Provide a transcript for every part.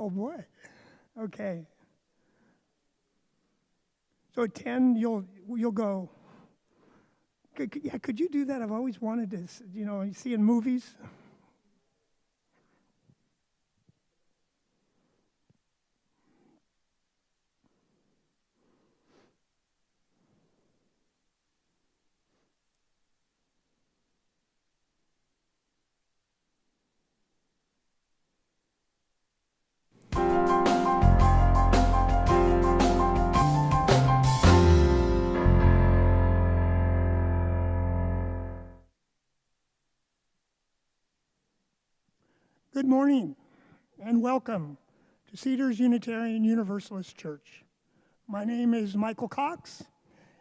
Oh, boy. Okay. So at 10, you'll go. Could you do that? I've always wanted to, you see in movies. Good morning and welcome to Cedars Unitarian Universalist Church. My name is Michael Cox,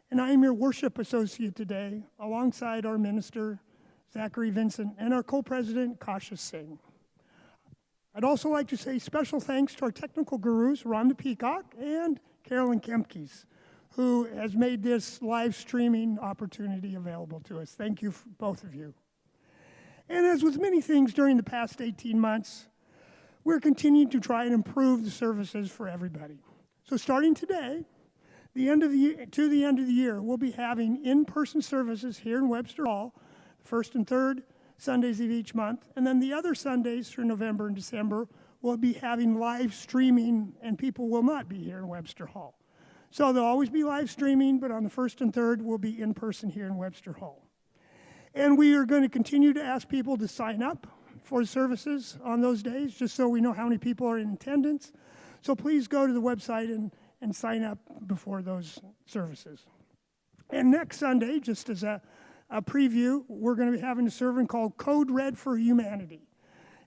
and I am your worship associate today alongside our minister, Zachary Vincent, and our co-president, Kasha Singh. I'd also like to say special thanks to our technical gurus, Rhonda Peacock and Carolyn Kempkes, who has made this live streaming opportunity available to us. Thank you, both of you. And as with many things during the past 18 months, we're continuing to try and improve the services for everybody. So starting today, to the end of the year, we'll be having in-person services here in Webster Hall, first and third Sundays of each month. And then the other Sundays through November and December, we'll be having live streaming, and people will not be here in Webster Hall. So there'll always be live streaming, but on the first and third, we'll be in person here in Webster Hall. And we are going to continue to ask people to sign up for services on those days, just so we know how many people are in attendance. So please go to the website and sign up before those services. And next Sunday, just as a preview, we're going to be having a sermon called Code Red for Humanity.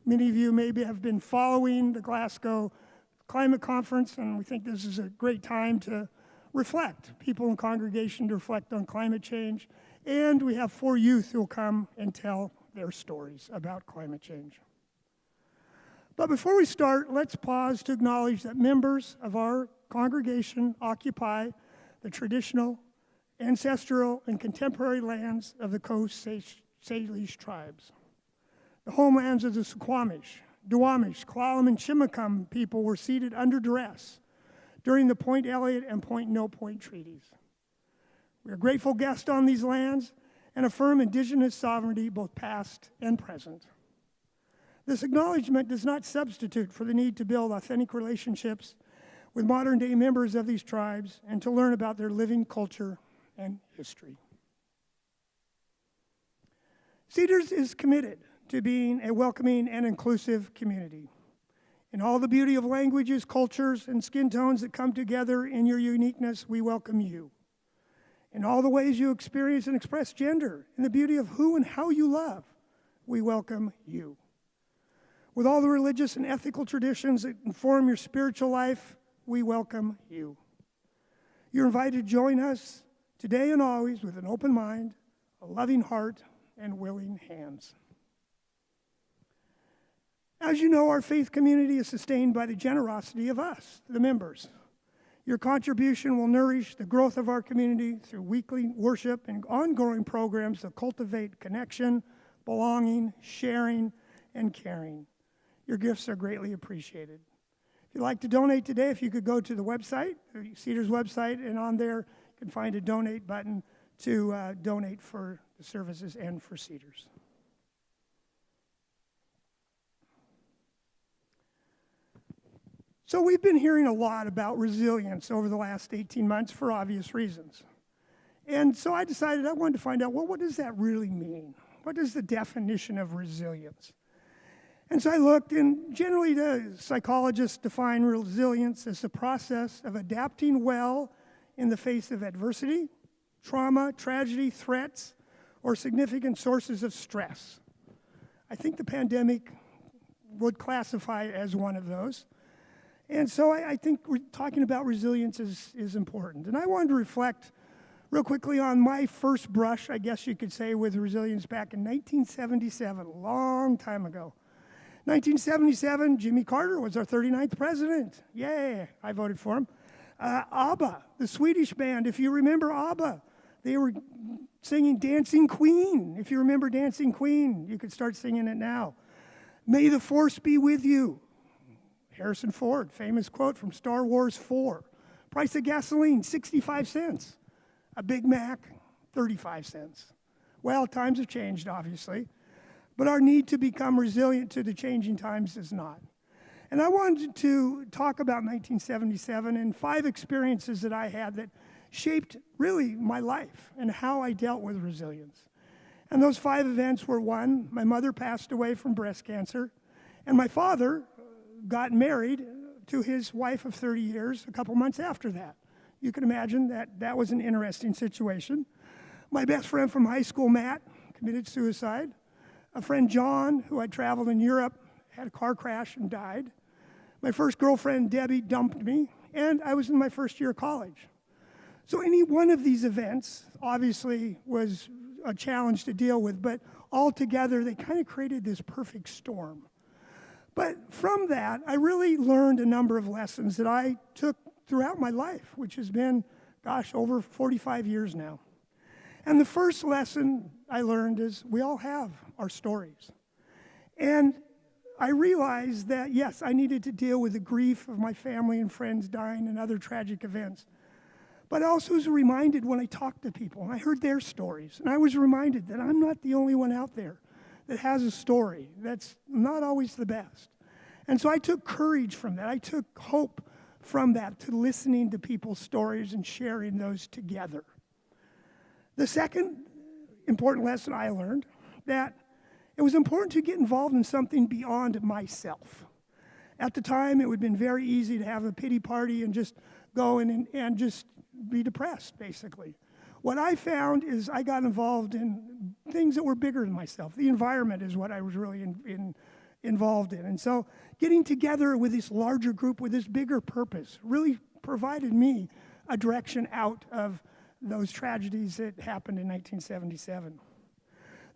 Many of you maybe have been following the Glasgow Climate Conference, and we think this is a great time to reflect, people in congregation to reflect on climate change. And we have 4 youth who will come and tell their stories about climate change. But before we start, let's pause to acknowledge that members of our congregation occupy the traditional, ancestral, and contemporary lands of the Coast Salish tribes. The homelands of the Suquamish, Duwamish, Klallam, and Chimacum people were ceded under duress during the Point Elliott and Point No Point treaties. We are grateful guests on these lands and affirm indigenous sovereignty, both past and present. This acknowledgement does not substitute for the need to build authentic relationships with modern-day members of these tribes and to learn about their living culture and history. Cedars is committed to being a welcoming and inclusive community. In all the beauty of languages, cultures, and skin tones that come together in your uniqueness, we welcome you. In all the ways you experience and express gender, in the beauty of who and how you love, we welcome you. With all the religious and ethical traditions that inform your spiritual life, we welcome you. You're invited to join us today and always with an open mind, a loving heart, and willing hands. As you know, our faith community is sustained by the generosity of us, the members. Your contribution will nourish the growth of our community through weekly worship and ongoing programs that cultivate connection, belonging, sharing, and caring. Your gifts are greatly appreciated. If you'd like to donate today, if you could go to the website, Cedars website, and on there you can find a donate button to donate for the services and for Cedars. So we've been hearing a lot about resilience over the last 18 months for obvious reasons. And so I decided I wanted to find out, well, what does that really mean? What is the definition of resilience? And so I looked, and generally the psychologists define resilience as the process of adapting well in the face of adversity, trauma, tragedy, threats, or significant sources of stress. I think the pandemic would classify as one of those. And so I think we're talking about resilience is important. And I wanted to reflect real quickly on my first brush, I guess you could say, with resilience back in 1977, a long time ago. 1977, Jimmy Carter was our 39th president. Yay, I voted for him. ABBA, the Swedish band, if you remember ABBA, they were singing Dancing Queen. If you remember Dancing Queen, you could start singing it now. May the force be with you. Harrison Ford, famous quote from Star Wars 4. Price of gasoline, 65 cents. A Big Mac, 35 cents. Well, times have changed, obviously, but our need to become resilient to the changing times is not. And I wanted to talk about 1977 and 5 experiences that I had that shaped really my life and how I dealt with resilience. And those 5 events were: 1, my mother passed away from breast cancer, and my father got married to his wife of 30 years a couple months after that. You can imagine that that was an interesting situation. My best friend from high school, Matt, committed suicide. A friend, John, who had traveled in Europe, had a car crash and died. My first girlfriend, Debbie, dumped me, and I was in my first year of college. So any one of these events obviously was a challenge to deal with, but all together they kind of created this perfect storm. But from that, I really learned a number of lessons that I took throughout my life, which has been, over 45 years now. And the first lesson I learned is we all have our stories. And I realized that, yes, I needed to deal with the grief of my family and friends dying and other tragic events. But I also was reminded when I talked to people, and I heard their stories, and I was reminded that I'm not the only one out there that has a story that's not always the best. And so I took courage from that. I took hope from that to listening to people's stories and sharing those together. The second important lesson I learned, that it was important to get involved in something beyond myself. At the time, it would have been very easy to have a pity party and just go in and just be depressed, basically. What I found is I got involved in things that were bigger than myself. The environment is what I was really involved in. And so getting together with this larger group with this bigger purpose really provided me a direction out of those tragedies that happened in 1977.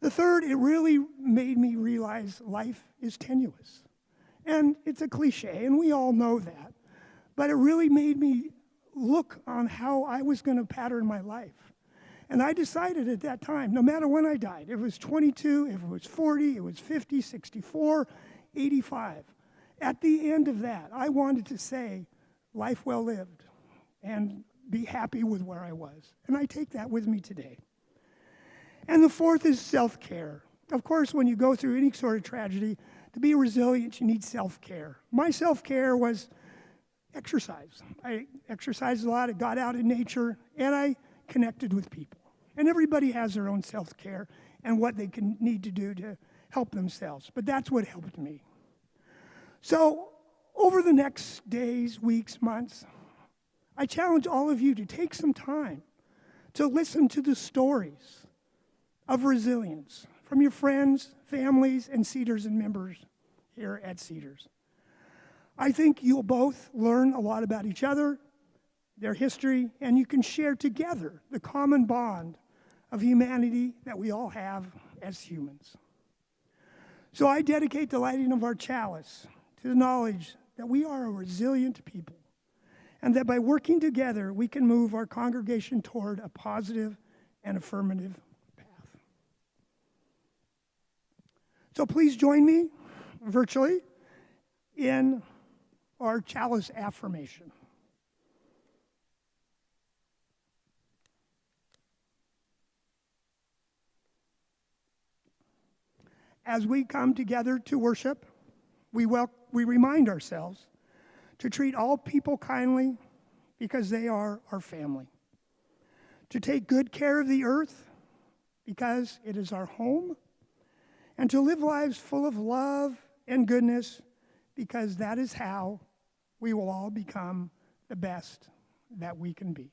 The third, it really made me realize life is tenuous. And it's a cliche, and we all know that. But it really made me look on how I was going to pattern my life. And I decided at that time, no matter when I died, if it was 22, if it was 40, it was 50, 64, 85, at the end of that, I wanted to say, life well lived, and be happy with where I was. And I take that with me today. And the fourth is self-care. Of course, when you go through any sort of tragedy, to be resilient, you need self-care. My self-care was exercise. I exercised a lot, I got out in nature, and I connected with people. And everybody has their own self-care and what they need to do to help themselves. But that's what helped me. So over the next days, weeks, months, I challenge all of you to take some time to listen to the stories of resilience from your friends, families, and Cedars and members here at Cedars. I think you'll both learn a lot about each other, their history, and you can share together the common bond of humanity that we all have as humans. So I dedicate the lighting of our chalice to the knowledge that we are a resilient people, and that by working together, we can move our congregation toward a positive and affirmative path. So please join me virtually in our chalice affirmation. As we come together to worship, we remind ourselves to treat all people kindly because they are our family. To take good care of the earth because it is our home. And to live lives full of love and goodness because that is how we will all become the best that we can be.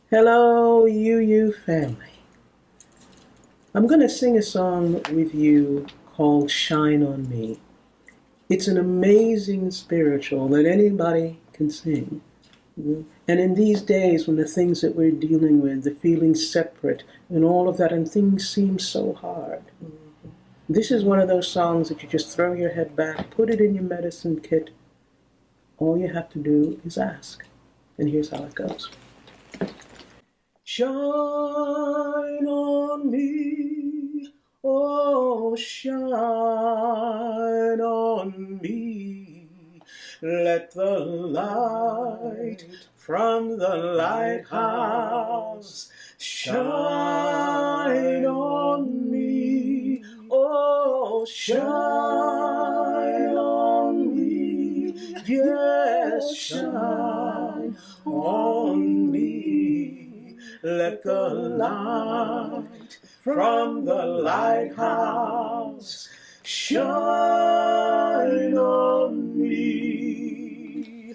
Hello, UU family. I'm going to sing a song with you called Shine on Me. It's an amazing spiritual that anybody can sing. And in these days when the things that we're dealing with, the feeling separate and all of that, and things seem so hard, this is one of those songs that you just throw your head back, put it in your medicine kit. All you have to do is ask. And here's how it goes. Shine on me, shine on me. Let the light from the lighthouse shine on me. Oh, shine on me. Yes, shine on me. Let the light from the lighthouse shine on me.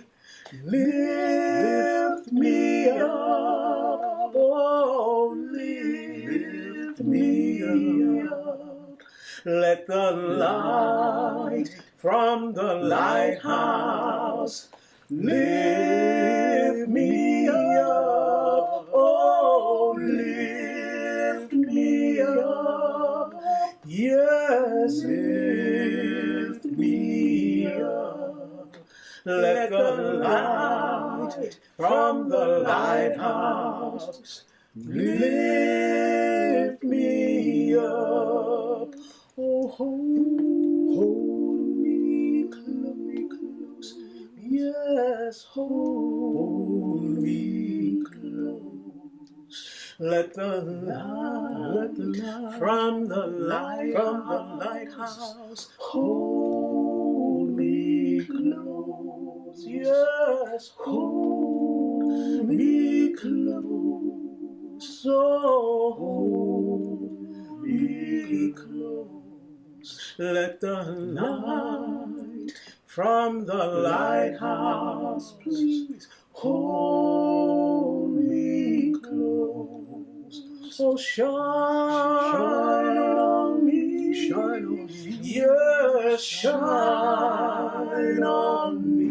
Lift me up, oh, lift me up. Let the light from the lighthouse lift me up, oh, lift me up. Yes, lift me up. Let the light from the lighthouse lift me up. Oh, hold me close. Yes, hold me close. Let the light from the lighthouse hold me close. Yes, hold me close. Oh, hold me close. Let the light from the lighthouse, please, hold me close. Oh, shine on me, shine on me. Yes, shine on me.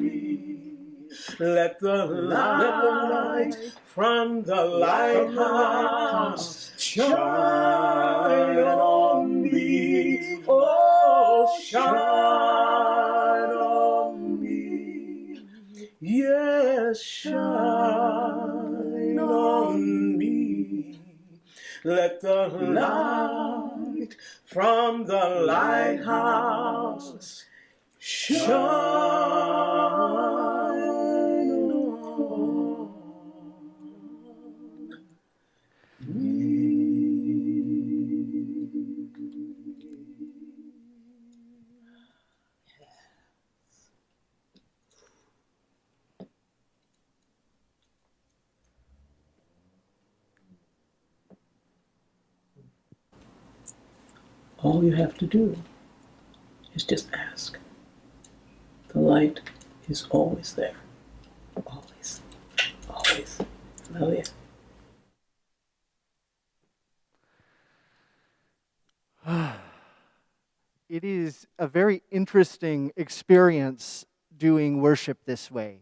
Let the light from the lighthouse shine on me. Oh, shine on me. Yes, shine on me. Let the light from the lighthouse shine on me. All you have to do is just ask. The light is always there. Always. Always. Hallelujah. It is a very interesting experience doing worship this way.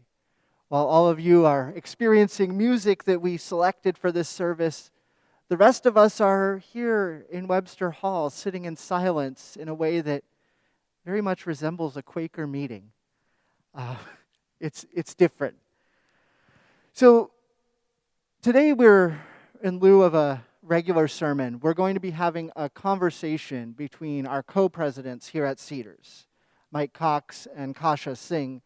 While all of you are experiencing music that we selected for this service, the rest of us are here in Webster Hall, sitting in silence in a way that very much resembles a Quaker meeting. It's different. So today we're, in lieu of a regular sermon, we're going to be having a conversation between our co-presidents here at Cedars, Mike Cox and Kasha Singh.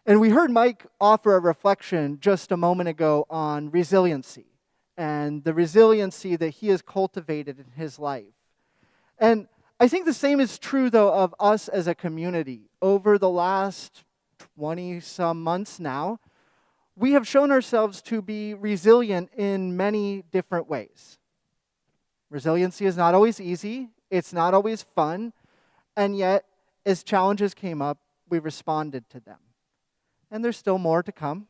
And we heard Mike offer a reflection just a moment ago on resiliency and the resiliency that he has cultivated in his life. And I think the same is true, though, of us as a community. Over the last 20-some months now, we have shown ourselves to be resilient in many different ways. Resiliency is not always easy, it's not always fun, and yet, as challenges came up, we responded to them. And there's still more to come,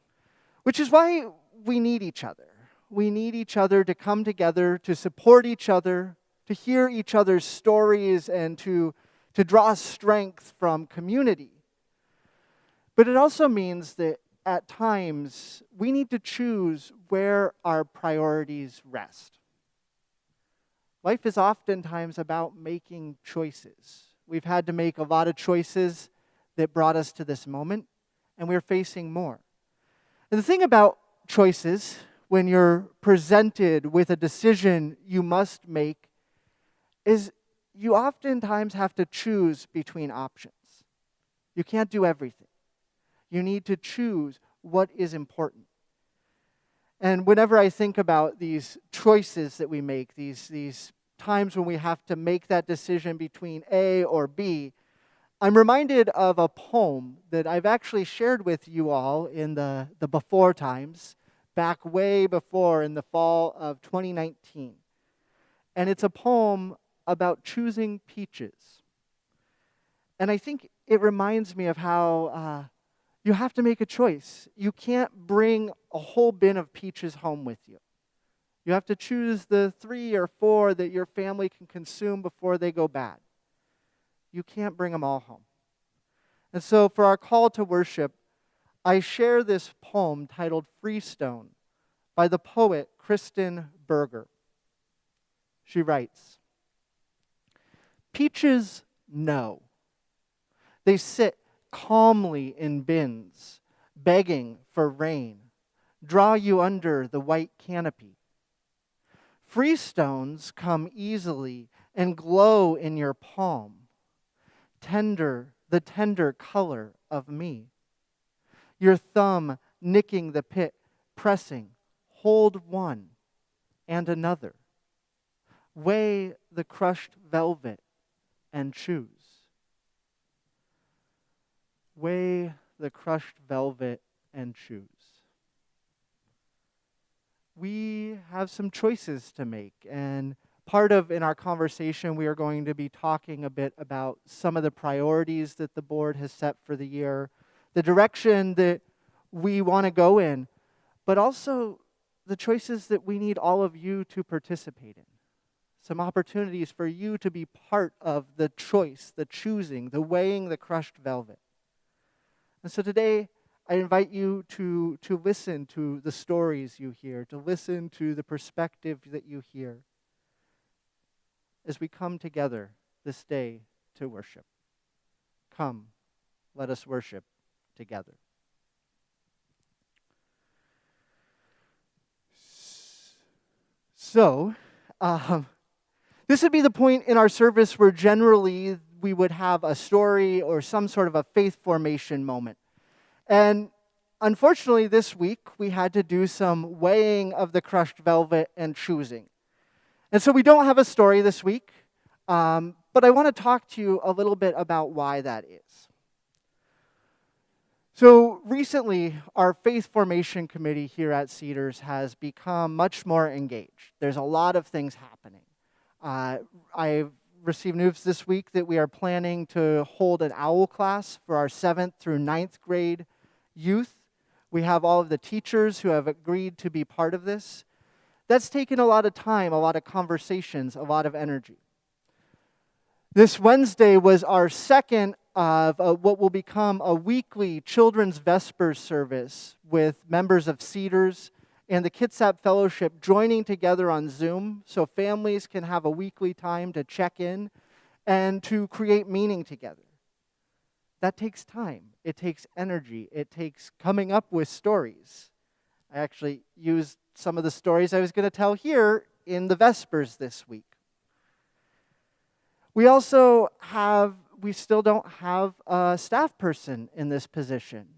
which is why we need each other. We need each other to come together, to support each other, to hear each other's stories, and to draw strength from community. But it also means that at times, we need to choose where our priorities rest. Life is oftentimes about making choices. We've had to make a lot of choices that brought us to this moment, and we're facing more. And the thing about choices, when you're presented with a decision you must make, is you oftentimes have to choose between options. You can't do everything. You need to choose what is important. And whenever I think about these choices that we make, these times when we have to make that decision between A or B, I'm reminded of a poem that I've actually shared with you all in the before times, back way before in the fall of 2019. And it's a poem about choosing peaches. And I think it reminds me of how you have to make a choice. You can't bring a whole bin of peaches home with you. You have to choose the 3 or 4 that your family can consume before they go bad. You can't bring them all home. And so for our call to worship, I share this poem titled Freestone by the poet Kristen Berger. She writes, "Peaches know. They sit calmly in bins, begging for rain, draw you under the white canopy. Freestones come easily and glow in your palm, the tender color of me. Your thumb nicking the pit, pressing, hold one and another. Weigh the crushed velvet and choose. Weigh the crushed velvet and choose." We have some choices to make, and in our conversation, we are going to be talking a bit about some of the priorities that the board has set for the year, the direction that we want to go in, but also the choices that we need all of you to participate in. Some opportunities for you to be part of the choice, the choosing, the weighing the crushed velvet. And so today, I invite you to listen to the stories you hear, to listen to the perspective that you hear as we come together this day to worship. Come, let us worship together. So, this would be the point in our service where generally we would have a story or some sort of a faith formation moment. And unfortunately, this week, we had to do some weighing of the crushed velvet and choosing. And so we don't have a story this week, but I want to talk to you a little bit about why that is. So recently, our faith formation committee here at Cedars has become much more engaged. There's a lot of things happening. I've received news this week that we are planning to hold an OWL class for our 7th through 9th grade youth. We have all of the teachers who have agreed to be part of this. That's taken a lot of time, a lot of conversations, a lot of energy. This Wednesday was our second of what will become a weekly Children's Vespers service with members of Cedars and the Kitsap Fellowship joining together on Zoom so families can have a weekly time to check in and to create meaning together. That takes time. It takes energy. It takes coming up with stories. I actually used some of the stories I was going to tell here in the Vespers this week. We still don't have a staff person in this position,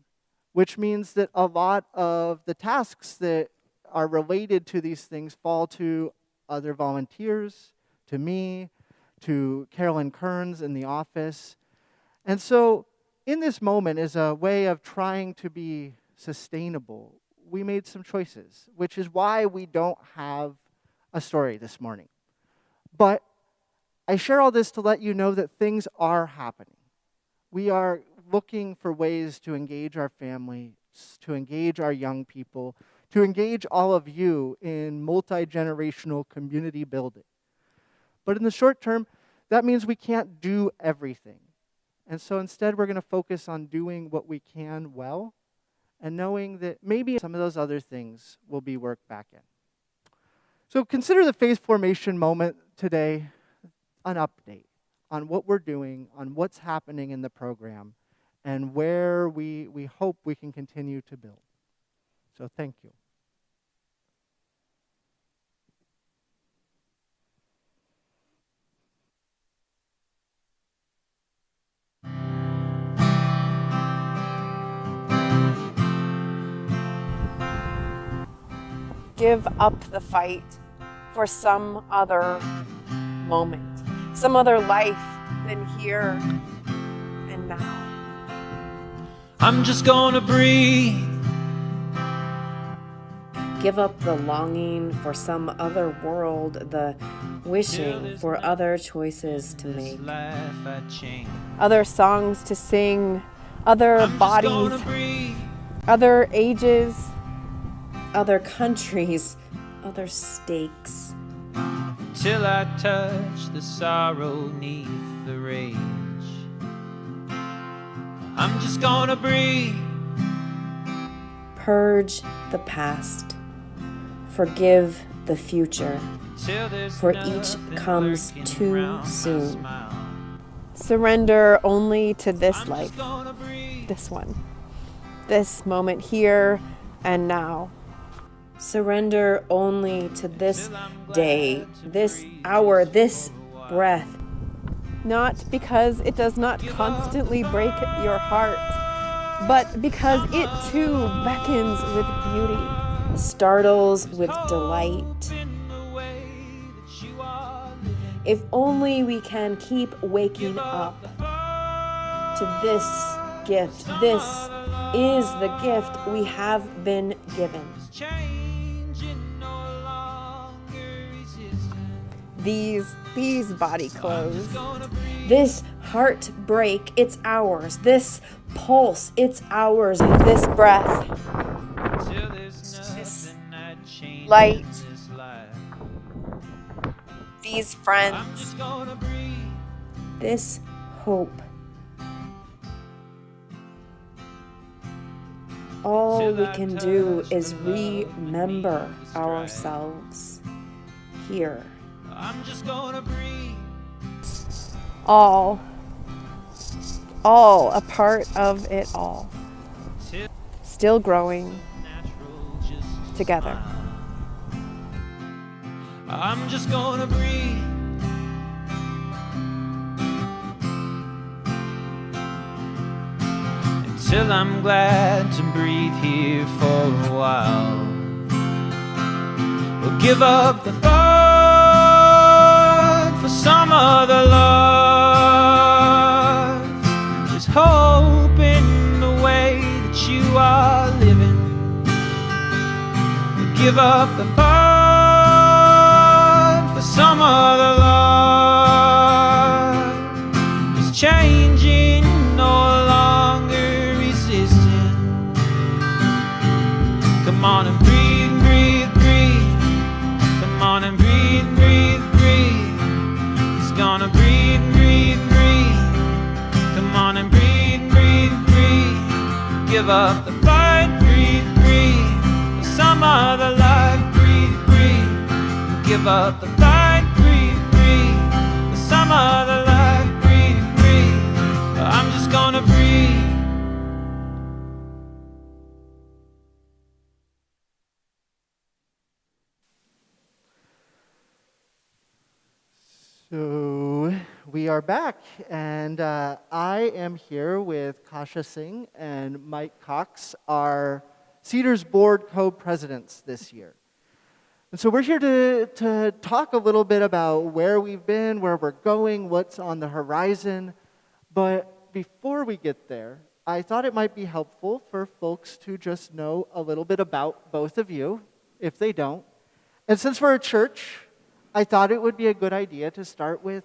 which means that a lot of the tasks that are related to these things fall to other volunteers, to me, to Carolyn Kearns in the office. And so in this moment, as a way of trying to be sustainable, we made some choices, which is why we don't have a story this morning. But I share all this to let you know that things are happening. We are looking for ways to engage our families, to engage our young people, to engage all of you in multi-generational community building. But in the short term, that means we can't do everything. And so instead, we're going to focus on doing what we can well and knowing that maybe some of those other things will be worked back in. So consider the faith formation moment today an update on what we're doing, on what's happening in the program, and where we hope we can continue to build. So thank you. give up the fight for some other moment, some other life than here and now. I'm just gonna breathe. Give up the longing for some other world, the wishing for other choices to make, other songs to sing, other bodies, other ages, other countries, other stakes. Till I touch the sorrow neath the rage. I'm just gonna breathe. Purge the past. Forgive the future. For each comes too soon. Surrender only to this life, this one, this moment here and now. Surrender only to this day, this hour, this breath. Not because it does not constantly break your heart, but because it too beckons with beauty, startles with delight. If only we can keep waking up to this gift. This is the gift we have been given. These body clothes. This heartbreak, it's ours. This pulse, it's ours. This breath. This light. These friends. This hope. All we can do is remember ourselves here. I'm just gonna breathe. All a part of it all. Still growing together. I'm just gonna breathe. Until I'm glad to breathe here for a while. We'll give up the thought for some other love. Just hope in the way that you are living. We'll give up the thought for some other love. Just changing, no longer resisting. Come on and breathe, breathe, breathe. Come on and breathe, breathe, breathe. It's gonna breathe, breathe, breathe. Come on and breathe, breathe, breathe. Give up the fight, breathe, breathe. For some other life, breathe, breathe. Give up the fight, breathe, breathe. For some other life, breathe, breathe. I'm just gonna breathe. So we are back, and I am here with Kasha Singh and Mike Cox, our Cedars Board co-presidents this year. And so we're here to talk a little bit about where we've been, where we're going, what's on the horizon. But before we get there, I thought it might be helpful for folks to just know a little bit about both of you, if they don't. And since we're a church, I thought it would be a good idea to start with,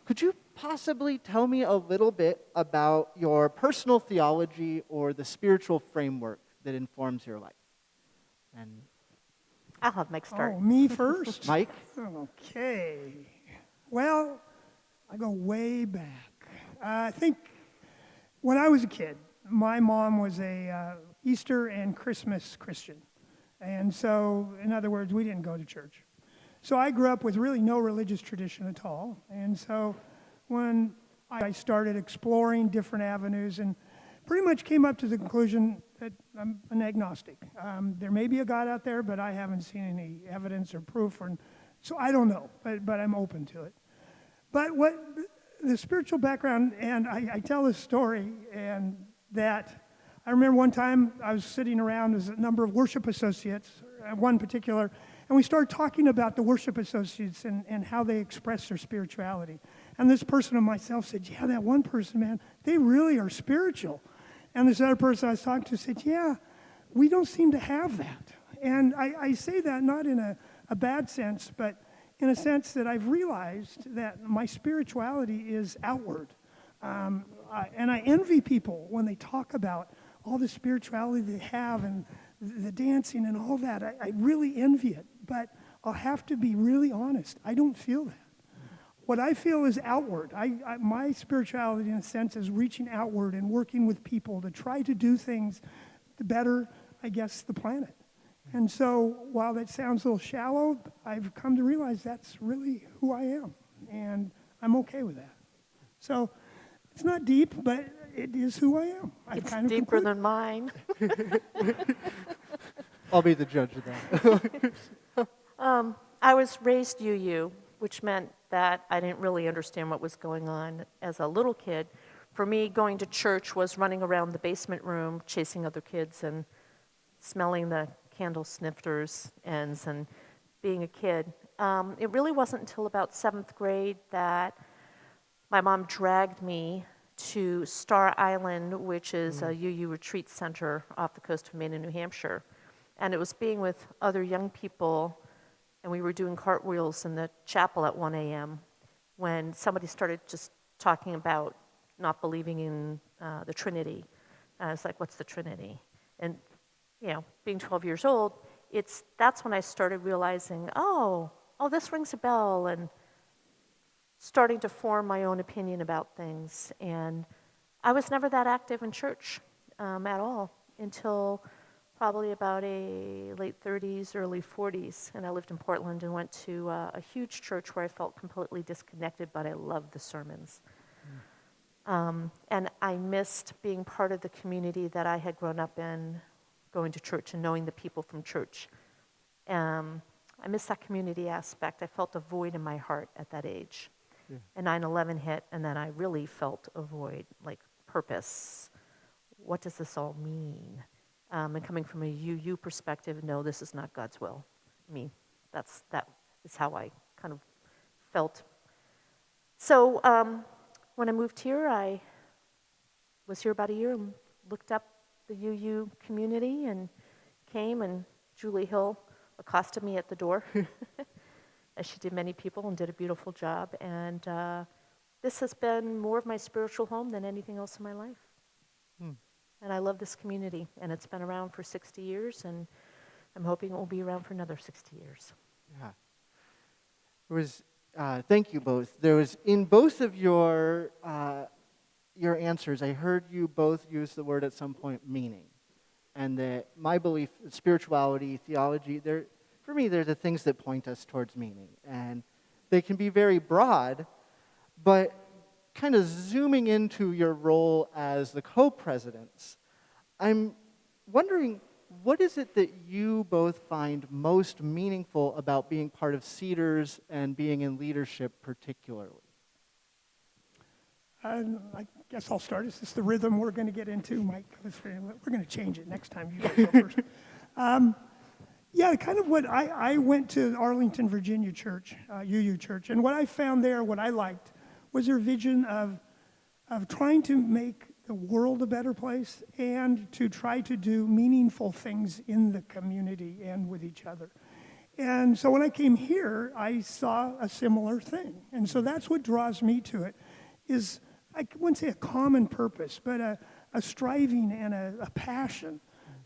could you possibly tell me a little bit about your personal theology or the spiritual framework that informs your life? And I'll have Mike start. Oh, me first? Mike? Okay. Well, I go way back. I think when I was a kid, my mom was a Easter and Christmas Christian. And so, in other words, we didn't go to church. So I grew up with really no religious tradition at all. And so when I started exploring different avenues and pretty much came up to the conclusion that I'm an agnostic. There may be a God out there, but I haven't seen any evidence or proof. So I don't know, but I'm open to it. But what the spiritual background, and I tell this story, and that I remember one time I was sitting around as a number of worship associates one particular, and we started talking about the worship associates and how they express their spirituality. And this person and myself said, yeah, that one person, man, they really are spiritual. And this other person I was talking to said, yeah, we don't seem to have that. And I say that not in a bad sense, but in a sense that I've realized that my spirituality is outward. And I envy people when they talk about all the spirituality they have and the dancing and all that. I really envy it, but I'll have to be really honest. I don't feel that. What I feel is outward. My spirituality, in a sense, is reaching outward and working with people to try to do things to better, I guess, the planet. And so while that sounds a little shallow, I've come to realize that's really who I am, and I'm okay with that. So it's not deep, but it is who I am. It's deeper than mine. I'll be the judge of that. I was raised UU, which meant that I didn't really understand what was going on as a little kid. For me, going to church was running around the basement room, chasing other kids and smelling the candle snifters ends and being a kid. It really wasn't until about 7th grade that my mom dragged me to Star Island, which is a UU retreat center off the coast of Maine and New Hampshire. And it was being with other young people, and we were doing cartwheels in the chapel at 1 a.m. when somebody started just talking about not believing in the Trinity. And I was like, what's the Trinity? And, you know, being 12 years old, that's when I started realizing, oh, this rings a bell, and starting to form my own opinion about things. And I was never that active in church at all until probably about a late 30s, early 40s. And I lived in Portland and went to a huge church where I felt completely disconnected, but I loved the sermons. And I missed being part of the community that I had grown up in, going to church and knowing the people from church. I missed that community aspect. I felt a void in my heart at that age. Yeah. And 9/11 hit, and then I really felt a void, like purpose. What does this all mean? And coming from a UU perspective, no, this is not God's will. I mean, that is how I kind of felt. So when I moved here, I was here about a year and looked up the UU community and came, and Julie Hill accosted me at the door, as she did many people, and did a beautiful job. And this has been more of my spiritual home than anything else in my life. And I love this community, and it's been around for 60 years, and I'm hoping it will be around for another 60 years. Yeah. There was, thank you both. There was, in both of your answers, I heard you both use the word at some point, meaning. And that my belief, spirituality, theology, for me, they're the things that point us towards meaning. And they can be very broad, but kind of zooming into your role as the co-presidents, I'm wondering, what is it that you both find most meaningful about being part of Cedars and being in leadership particularly? I guess I'll start. Is this the rhythm we're going to get into, Mike? We're going to change it next time. You guys go first. Yeah, kind of what I went to Arlington, Virginia church, UU church, and what I found there, what I liked, was their vision of trying to make the world a better place and to try to do meaningful things in the community and with each other. And so when I came here, I saw a similar thing. And so that's what draws me to it, is I wouldn't say a common purpose, but a striving and a passion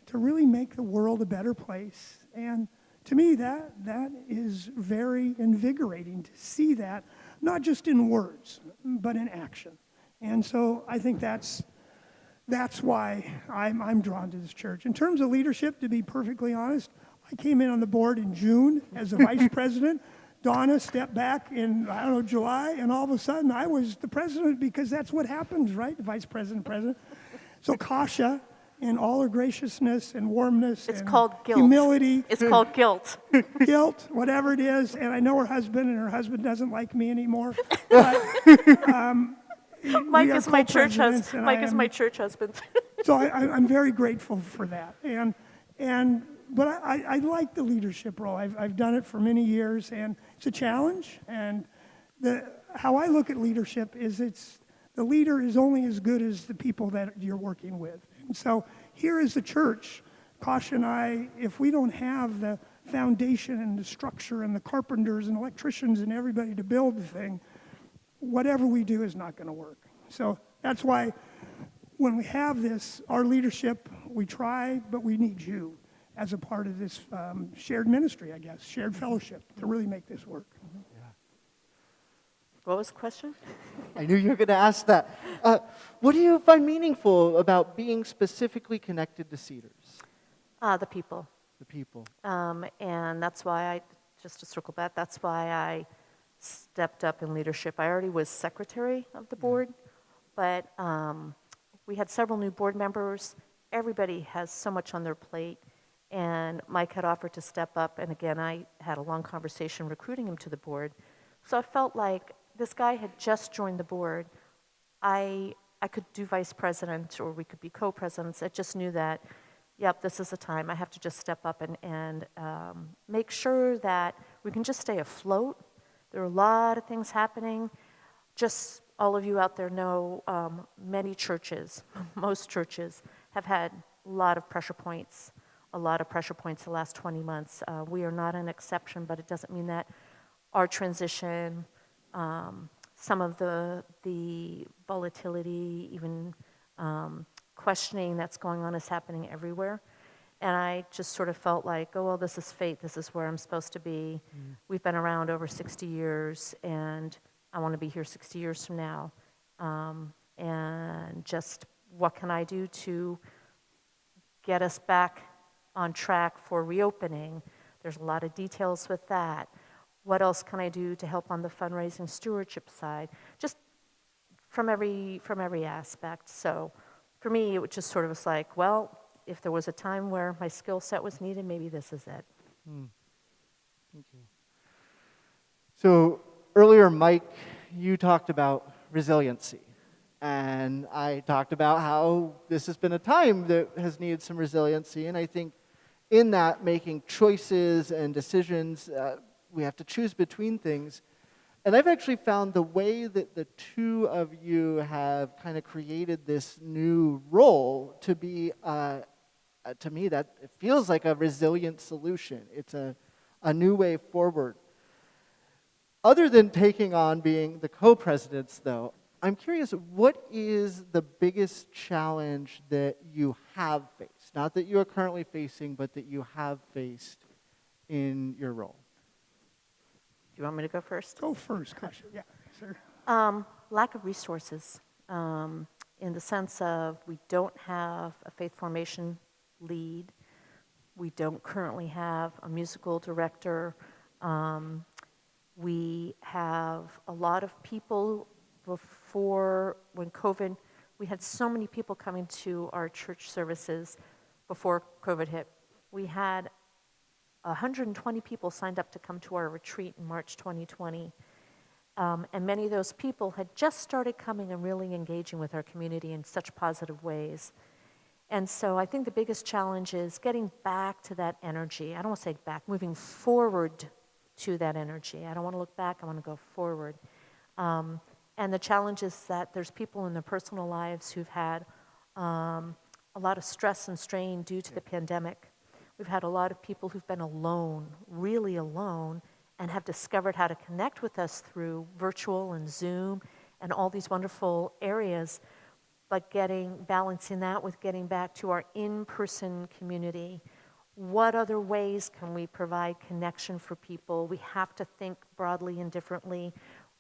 to really make the world a better place. And to me, that is very invigorating to see that, not just in words, but in action. And so I think that's why I'm drawn to this church. In terms of leadership, to be perfectly honest, I came in on the board in June as the vice president. Donna stepped back in, July, and all of a sudden I was the president, because that's what happens, right? The vice president. So Kasha, in all her graciousness and warmness It's and called guilt. humility. It's called guilt. Guilt, whatever it is, and I know her husband, and her husband doesn't like me anymore. But, Mike we are is my church co-presidents, husband. and Mike I is am- my church husband. So I'm very grateful for that. And but I like the leadership role. I've done it for many years, and it's a challenge. And how I look at leadership is the leader is only as good as the people that you're working with. And so here is the church, Kasha and I, if we don't have the foundation and the structure and the carpenters and electricians and everybody to build the thing, whatever we do is not going to work. So that's why when we have this, our leadership, we try, but we need you as a part of this shared ministry, I guess, shared fellowship to really make this work. What was the question? I knew you were going to ask that. What do you find meaningful about being specifically connected to Cedars? The people. The people. And that's why just to circle back, that's why I stepped up in leadership. I already was secretary of the board, but we had several new board members. Everybody has so much on their plate, and Mike had offered to step up, and again, I had a long conversation recruiting him to the board. So I felt like this guy had just joined the board. I could do vice president, or we could be co-presidents. I just knew that, yep, this is the time. I have to just step up and make sure that we can just stay afloat. There are a lot of things happening. Just all of you out there know many churches, most churches, have had a lot of pressure points the last 20 months. We are not an exception, but it doesn't mean that our transition, some of the volatility, even questioning that's going on is happening everywhere. And I just sort of felt like, oh, well, this is fate. This is where I'm supposed to be. We've been around over 60 years, and I want to be here 60 years from now. And just what can I do to get us back on track for reopening? There's a lot of details with that. What else can I do to help on the fundraising stewardship side? Just from every aspect. So for me, it just sort of was like, well, if there was a time where my skill set was needed, maybe this is it. Thank you. So earlier, Mike, you talked about resiliency. And I talked about how this has been a time that has needed some resiliency. And I think in that, making choices and decisions, we have to choose between things. And I've actually found the way that the two of you have kind of created this new role to be, to me, that it feels like a resilient solution. It's a new way forward. Other than taking on being the co-presidents, though, I'm curious, what is the biggest challenge that you have faced? Not that you are currently facing, but that you have faced in your role? Do you want me to go first? Go first, Kasha. Yeah, sir. Lack of resources, in the sense of we don't have a faith formation lead. We don't currently have a musical director. We have a lot of people. Before, when COVID, we had so many people coming to our church services before COVID hit. We had 120 people signed up to come to our retreat in March 2020. And many of those people had just started coming and really engaging with our community in such positive ways. And so I think the biggest challenge is getting back to that energy. I don't want to say back, moving forward to that energy. I don't want to look back, I want to go forward. And the challenge is that there's people in their personal lives who've had a lot of stress and strain due to the pandemic. We've had a lot of people who've been alone, really alone, and have discovered how to connect with us through virtual and Zoom and all these wonderful areas, but balancing that with getting back to our in-person community. What other ways can we provide connection for people? We have to think broadly and differently.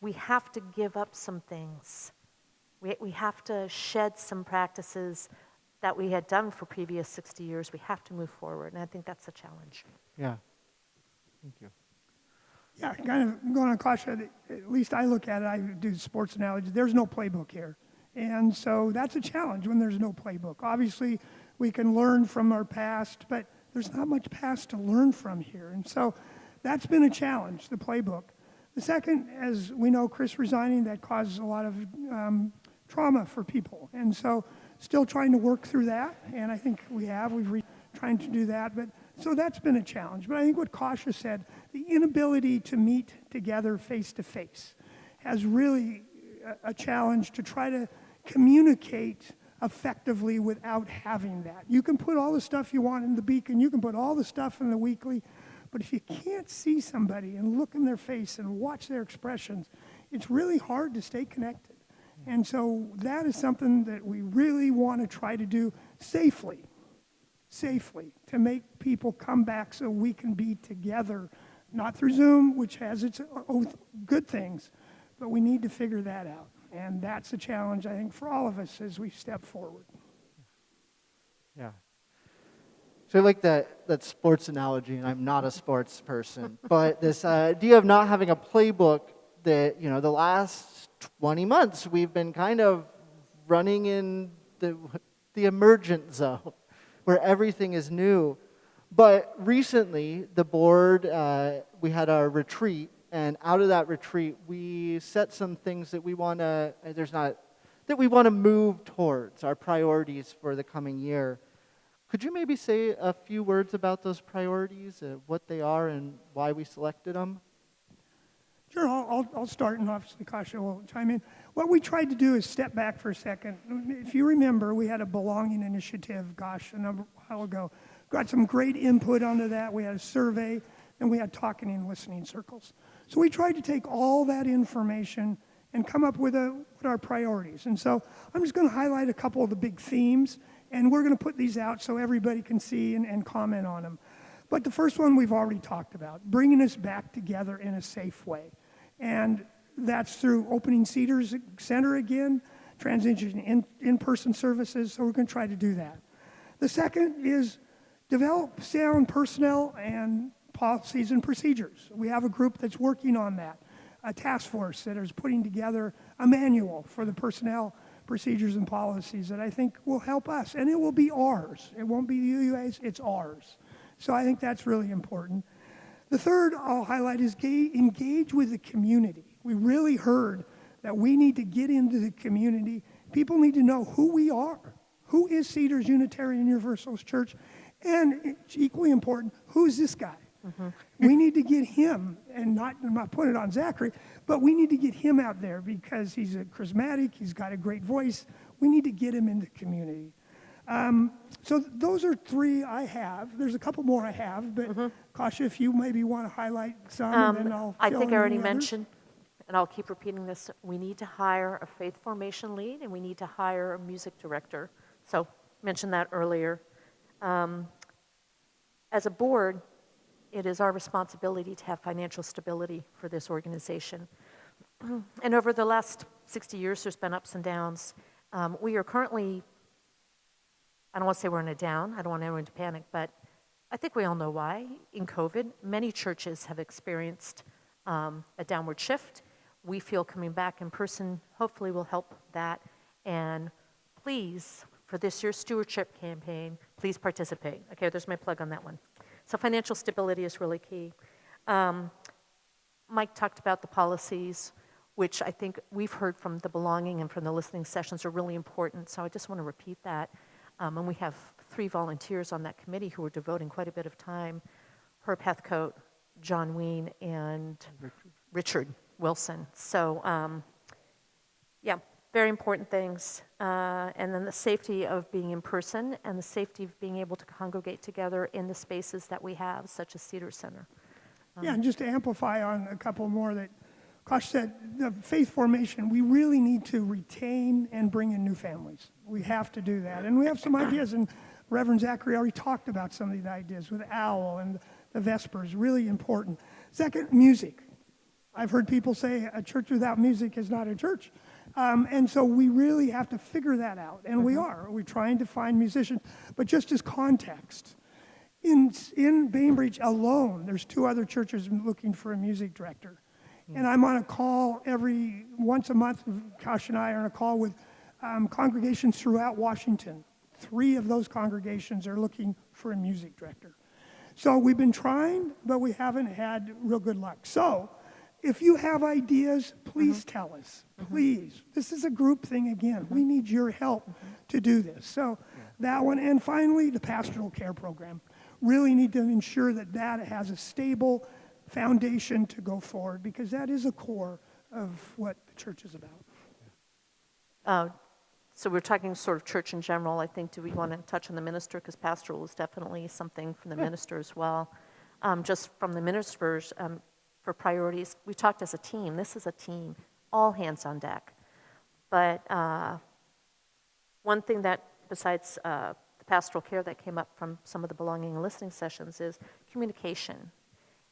We have to give up some things. We have to shed some practices that we had done for previous 60 years. We have to move forward, and I think that's a challenge. Yeah. Thank you. Yeah, kind of going on Kasha, at least I look at it, I do sports analogy, there's no playbook here. And so that's a challenge when there's no playbook. Obviously, we can learn from our past, but there's not much past to learn from here. And so that's been a challenge, the playbook. The second, as we know, Chris resigning, that causes a lot of trauma for people. And so still trying to work through that, and I think we've trying to do that. But So that's been a challenge. But I think what Kasha said, the inability to meet together face to face has really a challenge to try to communicate effectively without having that. You can put all the stuff you want in the Beacon, you can put all the stuff in the Weekly, but if you can't see somebody and look in their face and watch their expressions, it's really hard to stay connected. And so that is something that we really want to try to do safely, to make people come back so we can be together, not through Zoom, which has its good things, but we need to figure that out. And that's a challenge, I think, for all of us as we step forward. Yeah. So I like that sports analogy, and I'm not a sports person, but this idea of not having a playbook that, the last 20 months we've been kind of running in the emergent zone where everything is new. But recently, the board, we had our retreat, and out of that retreat, we set some things that we want to move towards, our priorities for the coming year. Could you maybe say a few words about those priorities, what they are, and why we selected them? Sure, I'll start, and obviously Kasha will chime in. What we tried to do is step back for a second. If you remember, we had a belonging initiative, a while ago. Got some great input onto that. We had a survey, and we had talking and listening circles. So we tried to take all that information and come up with our priorities. And so I'm just going to highlight a couple of the big themes, and we're going to put these out so everybody can see and comment on them. But the first one we've already talked about, bringing us back together in a safe way. And that's through opening Cedars Center again, transitioning in-person services, so we're going to try to do that. The second is develop sound personnel and policies and procedures. We have a group that's working on that, a task force that is putting together a manual for the personnel procedures and policies that I think will help us, and it will be ours. It won't be the UUA's, it's ours. So I think that's really important. The third I'll highlight is engage with the community. We really heard that we need to get into the community. People need to know who we are. Who is Cedars Unitarian Universalist Church? And it's equally important, who's this guy? Mm-hmm. We need to get him, and I'm not putting it on Zachary, but we need to get him out there because he's a charismatic, he's got a great voice. We need to get him in the community. So those are three I have. There's a couple more I have, but Kasha, if you maybe want to highlight some, and then I'll I fill think in I already any others. mentioned, and I'll keep repeating this, we need to hire a faith formation lead, and we need to hire a music director. So mentioned that earlier. As a board, it is our responsibility to have financial stability for this organization. And over the last 60 years, there's been ups and downs. We are currently, I don't want to say we're in a down, I don't want anyone to panic, but I think we all know why. In COVID, many churches have experienced a downward shift. We feel coming back in person hopefully will help that. And please, for this year's stewardship campaign, please participate. Okay, there's my plug on that one. So financial stability is really key. Mike talked about the policies, which I think we've heard from the belonging and from the listening sessions are really important. So I just want to repeat that. And we have 3 volunteers on that committee who are devoting quite a bit of time. Herb Heathcote, John Ween, and Richard Wilson. So yeah, very important things. And then the safety of being in person and the safety of being able to congregate together in the spaces that we have, such as Cedars Center. Yeah, and just to amplify on a couple more that Kosh said, the faith formation, we really need to retain and bring in new families. We have to do that. And we have some ideas, and Reverend Zachary already talked about some of the ideas with OWL and the Vespers, really important. Second, music. I've heard people say a church without music is not a church. And so we really have to figure that out, and we are. We're trying to find musicians. But just as context, in Bainbridge alone, there's 2 other churches looking for a music director. And I'm on a call once a month, Kosh and I are on a call with congregations throughout Washington. 3 of those congregations are looking for a music director. So we've been trying, but we haven't had real good luck. So if you have ideas, please tell us. Please. This is a group thing again. We need your help to do this. So that one. And finally, the pastoral care program. really need to ensure that that has a stable foundation to go forward, because that is a core of what the church is about. So we're talking sort of church in general. I think, do we want to touch on the minister? Because pastoral is definitely something from the minister as well. Just from the ministers, for priorities, we talked as a team. This is a team, all hands on deck. But one thing that, besides the pastoral care that came up from some of the belonging and listening sessions, is communication.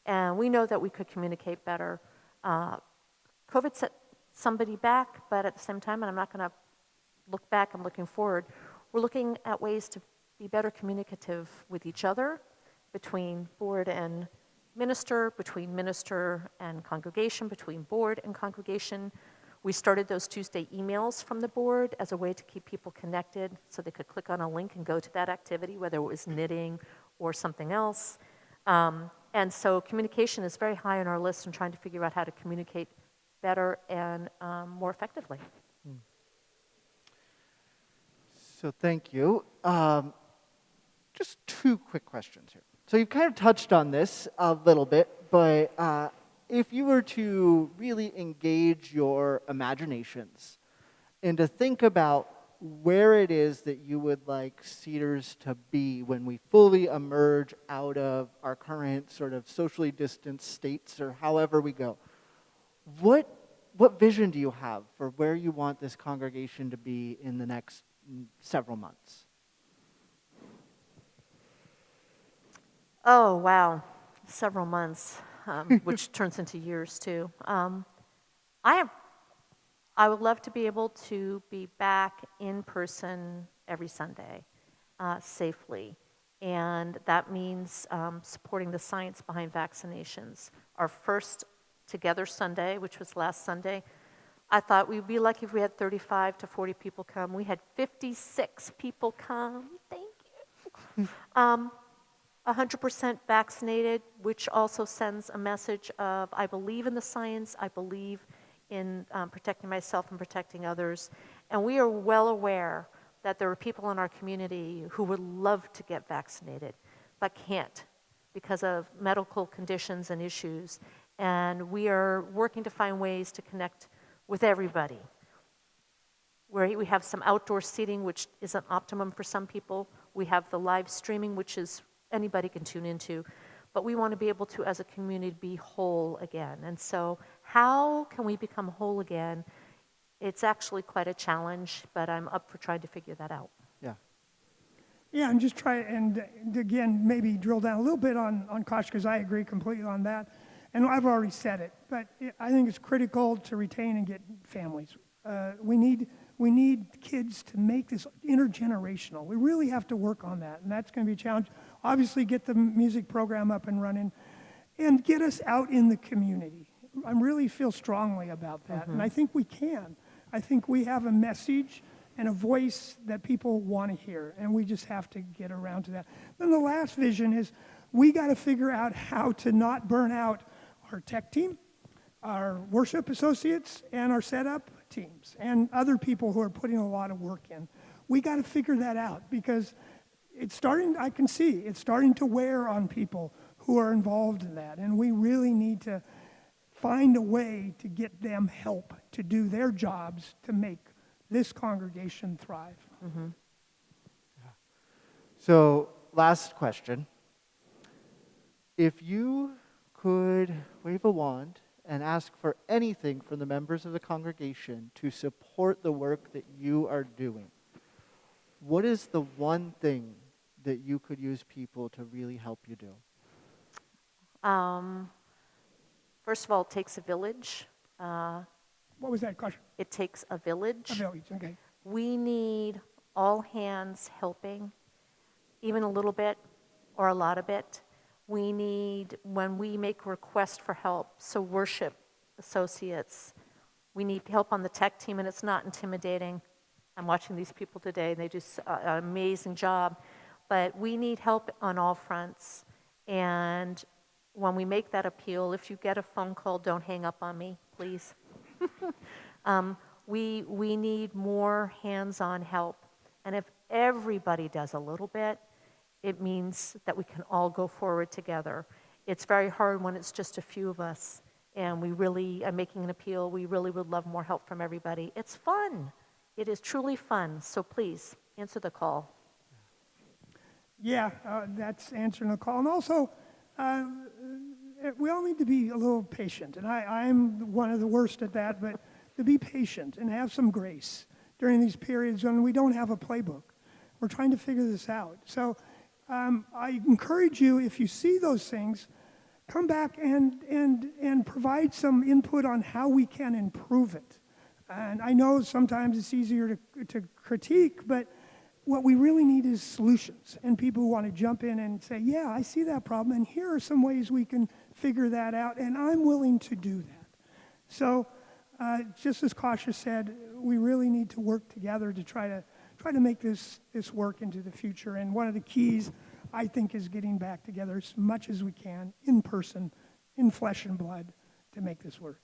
And we know that we could communicate better. COVID set somebody back, but at the same time, and I'm not going to look back, I'm looking forward, we're looking at ways to be better communicative with each other, between board and minister, between minister and congregation, between board and congregation. We started those Tuesday emails from the board as a way to keep people connected so they could click on a link and go to that activity, whether it was knitting or something else. And so communication is very high on our list and trying to figure out how to communicate better and more effectively. So thank you. Just two quick questions here. So you've kind of touched on this a little bit, but if you were to really engage your imaginations and to think about where it is that you would like Cedars to be when we fully emerge out of our current sort of socially distanced states, or however we go, what vision do you have for where you want this congregation to be in the next several months? Oh, wow. Several months, which turns into years too. I would love to be able to be back in person every Sunday safely. And that means supporting the science behind vaccinations. Our first Together Sunday, which was last Sunday, I thought we'd be lucky if we had 35 to 40 people come. We had 56 people come. Thank you. 100% vaccinated, which also sends a message of, I believe in the science, I believe in protecting myself and protecting others. And we are well aware that there are people in our community who would love to get vaccinated, but can't because of medical conditions and issues. And we are working to find ways to connect with everybody. Where we have some outdoor seating, which isn't optimum for some people. We have the live streaming, which is anybody can tune into. But we want to be able to, as a community, be whole again. And so how can we become whole again? It's actually quite a challenge, but I'm up for trying to figure that out. Yeah. Yeah, and just try and again, maybe drill down a little bit on Kosh, because I agree completely on that. And I've already said it, but I think it's critical to retain and get families. We need kids to make this intergenerational. We really have to work on that, and that's going to be a challenge. Obviously, get the music program up and running, and get us out in the community. I really feel strongly about that, and I think we can. I think we have a message and a voice that people want to hear, and we just have to get around to that. Then the last vision is we got to figure out how to not burn out our tech team, our worship associates, and our setup teams, and other people who are putting a lot of work in. We got to figure that out, because it's starting, I can see, it's starting to wear on people who are involved in that, and we really need to find a way to get them help to do their jobs to make this congregation thrive. Mm-hmm. Yeah. So, last question. If you could wave a wand and ask for anything from the members of the congregation to support the work that you are doing, what is the one thing that you could use people to really help you do? First of all, it takes a village. What was that question? It takes a village. A village, okay. We need all hands helping, even a little bit or a lot of it. We need, when we make requests for help, so worship associates, we need help on the tech team, and it's not intimidating. I'm watching these people today, and they do an amazing job. But we need help on all fronts. And when we make that appeal, if you get a phone call, don't hang up on me, please. We need more hands-on help. And if everybody does a little bit, It means that we can all go forward together. It's very hard when it's just a few of us, and we really are making an appeal. We really would love more help from everybody. It's fun. It is truly fun. So please, answer the call. Yeah, that's answering the call. And also, we all need to be a little patient. And I'm one of the worst at that, but to be patient and have some grace during these periods when we don't have a playbook. We're trying to figure this out. So I encourage you, if you see those things, come back and provide some input on how we can improve it. And I know sometimes it's easier to critique, but what we really need is solutions and people who want to jump in and say, yeah, I see that problem, and here are some ways we can figure that out, and I'm willing to do that. So just as Kasia said, we really need to work together to try to make this work into the future. And one of the keys, I think, is getting back together as much as we can in person, in flesh and blood, to make this work.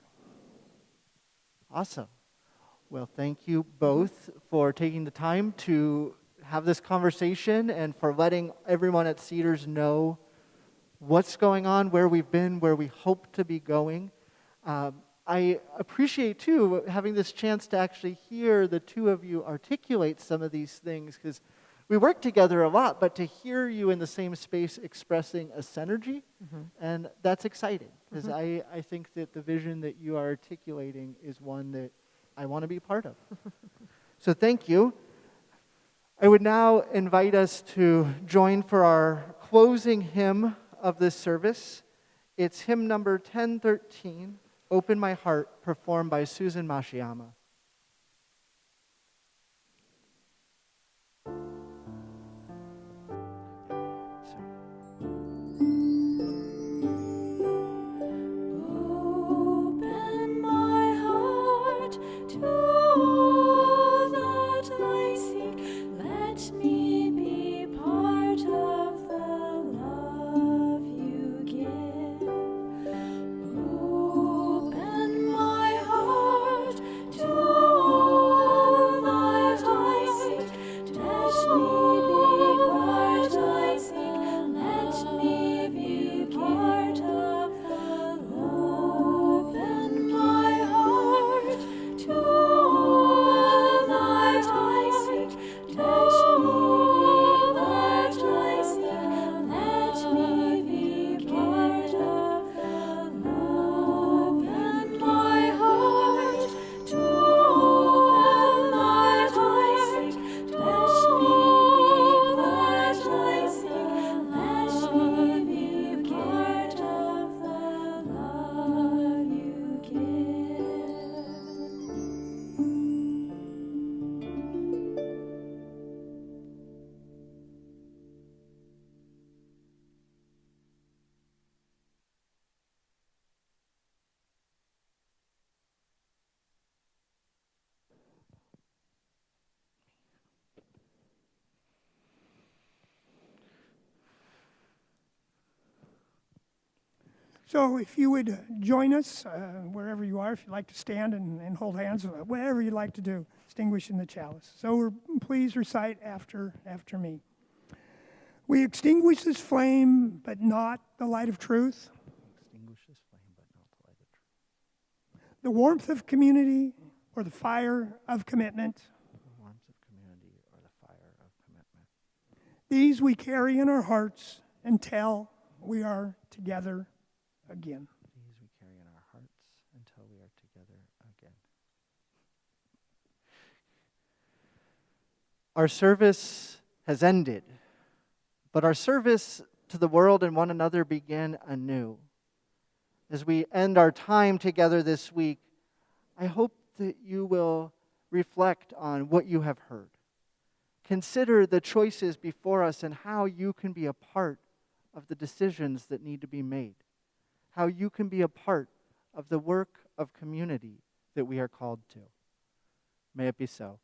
Awesome. Well, thank you both for taking the time to have this conversation and for letting everyone at Cedars know what's going on, where we've been, where we hope to be going. I appreciate, too, having this chance to actually hear the two of you articulate some of these things, because we work together a lot, but to hear you in the same space expressing a synergy, and that's exciting, because I think that the vision that you are articulating is one that I want to be part of. So thank you. I would now invite us to join for our closing hymn of this service. It's hymn number 1013, Open My Heart, performed by Susan Mashiyama. Open my heart to all that I seek. Let me be part of the love you give. Open my heart to all that I seek. Let me be part I seek. Let me be part of the love. Open my heart to all that I seek. Let me be part I seek. Let me be part of the love. Open my heart to all that I seek. Let me be part I seek. Let me be part of the love you give. So if you would join us, wherever you are, if you'd like to stand and hold hands, whatever you'd like to do, extinguishing the chalice. So please recite after me. We extinguish this flame, but not the light of truth. Extinguish this flame, but not the light of truth. The warmth of community or the fire of commitment. The warmth of community or the fire of commitment. These we carry in our hearts until we are together again. These we carry in our hearts until we are together again. Our service has ended, but our service to the world and one another began anew. As we end our time together this week, I hope that you will reflect on what you have heard. Consider the choices before us and how you can be a part of the decisions that need to be made. How you can be a part of the work of community that we are called to. May it be so.